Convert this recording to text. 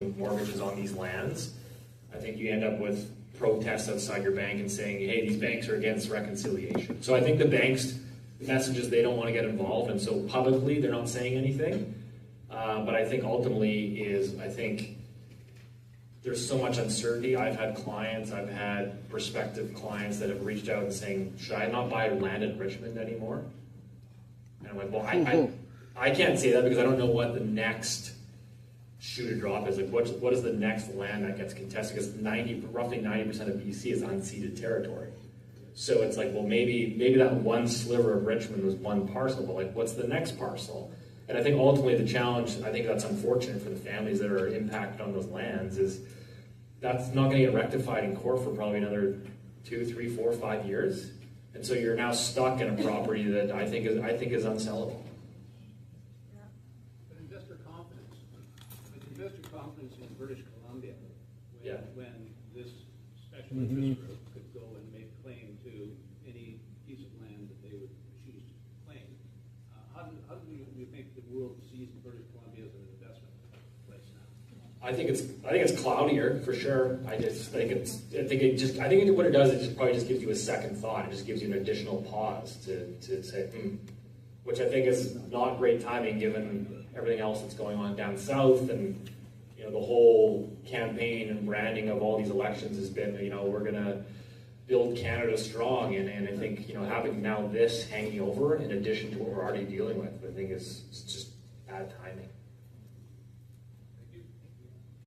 mortgages on these lands, I think you end up with protests outside your bank and saying, hey, these banks are against reconciliation. So I think the banks, the message is they don't want to get involved, and so publicly they're not saying anything. But I think ultimately I think there's so much uncertainty. I've had prospective clients that have reached out and saying, should I not buy land in Richmond anymore? And I'm like, well, I can't say that because I don't know what the next shoe to drop is. Like, what is the next land that gets contested? Because roughly 90% of BC is unceded territory. So it's like, well, maybe that one sliver of Richmond was one parcel, but like, what's the next parcel? And I think ultimately the challenge, I think that's unfortunate for the families that are impacted on those lands, is that's not going to get rectified in court for probably another 2, 3, 4, 5 years. And so you're now stuck in a property that I think is unsellable. But investor confidence in British Columbia, when this special interest group could go and make claim to any piece of land that they would choose to claim, how do you think the world sees British Columbia as an investment place now? I think it's cloudier for sure. I think what it does is it probably just gives you a second thought. It just gives you an additional pause to say, which I think is not great timing given everything else that's going on down south, and the whole campaign and branding of all these elections has been, we're gonna build Canada strong, and I think having now this hanging over in addition to what we're already dealing with, I think is just bad timing.